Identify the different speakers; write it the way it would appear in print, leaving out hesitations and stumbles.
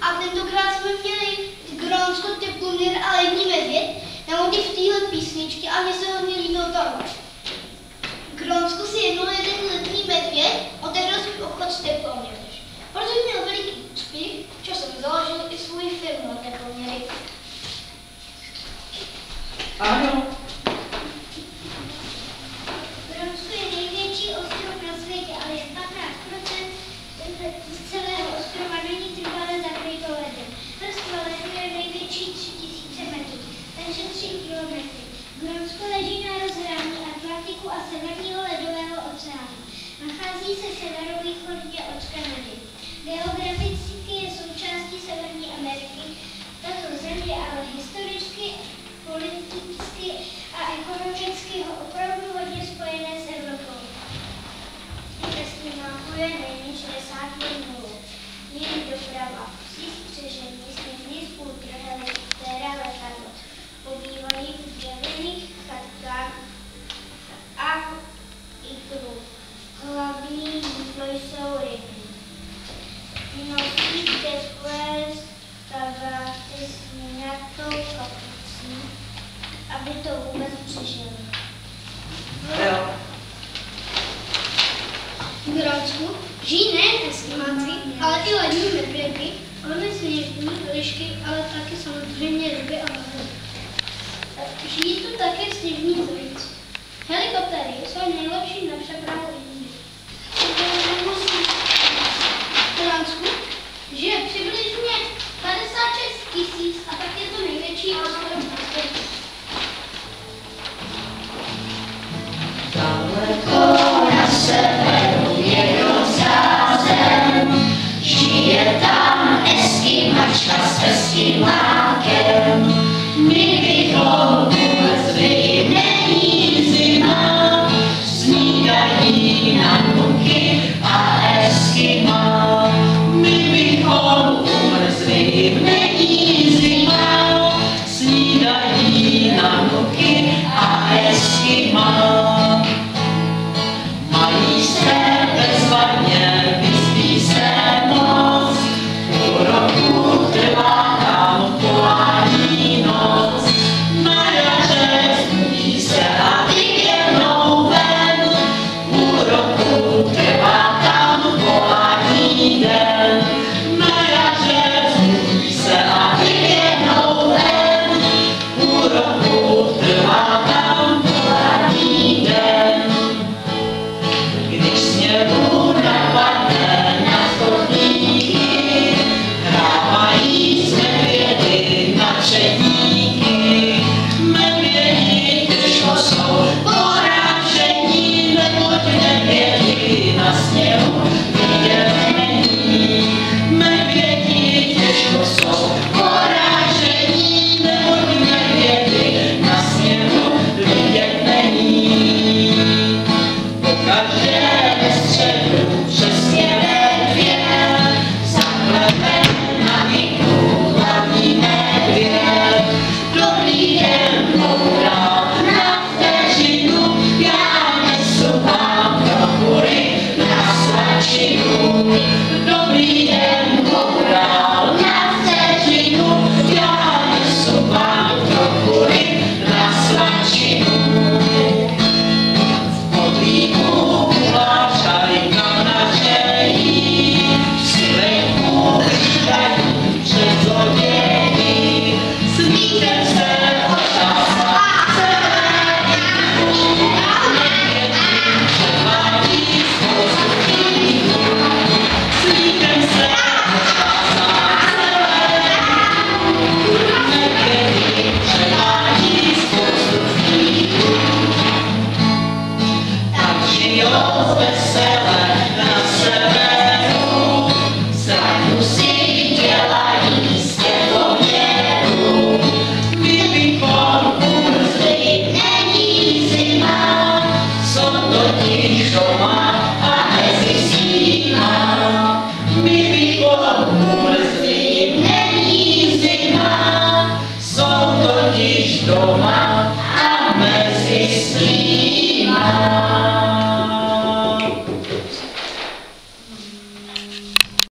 Speaker 1: A tentokrát jsme měli Grónsko, Teplomír a lední medvěd na motiv téhle písničky a mně se hodně líbilo tohle. Grónsko si jednou jeden letní medvěd otevřel svůj obchod s Teploměry. Protože měl veliký úspěch, časem založil i svůj firmu na Teploměry.
Speaker 2: Ano.
Speaker 1: Grónsko je největší ostrov na světě, ale je 15% z celého ostrova není trvale zakryto ledem. Vrstva ledu je největší 3000 metrů, takže 3 kilometry. Grónsko leží na rozhraní Atlantiku a Severního ledového oceánu. Nachází se severovýchodně od Kanady. Geograficky je součástí Severní Ameriky. Tato země ale historicky, politicky a ekonomicky opravdu hodně spojené s Evropou. Trestní máku je nejméně 60 mil. Její doprava, vší střežení, sněžní spůlky, helikoptéra, letadlo. Pobývají v dřevěných chatkách a iglu. Hlavní jídlo jsou ryby. Nosí teplé kabáty s mňatou kapucí, aby to vůbec přežili. V Grónsku žijí nejen eskimáci, ale i lední medvědy, hlavně sněžní lišky, ale taky samozřejmě ryby a mahly. Žijí tu také sněžní zojíci. Helikoptéry jsou nejlepší na přepravu lidí. V Grónsku žije přibližně 56 000 a tak je to největší ostrov na světě.
Speaker 3: Daleko na severu jednosá zem, žije tam eskimačka s eskimákem. My bychom umrzli, není zima, snídaní na nuky a eskima. My bychom umrzli, není zima, snídaní na nuky a eskima. Mají se bezvadně, vyspí se moc, půl roku trvá tam polární noc. Na jaře zbudí se a vyběhnou ven, půl roku trvá tam polární den. Na jaře zbudí se a vyběhnou ven, půl roku trvá tam polární den. Když sněhu napadne na chodníky, hrávají s medvědy na tředníky. Medvědi těžko jsou porážení, neboť medvědi na sněhu vidět není. Medvědi těžko jsou porážení, neboť medvědi na sněhu vidět není. Pokaždé ve středu přesně ve 2 zaklepe na výku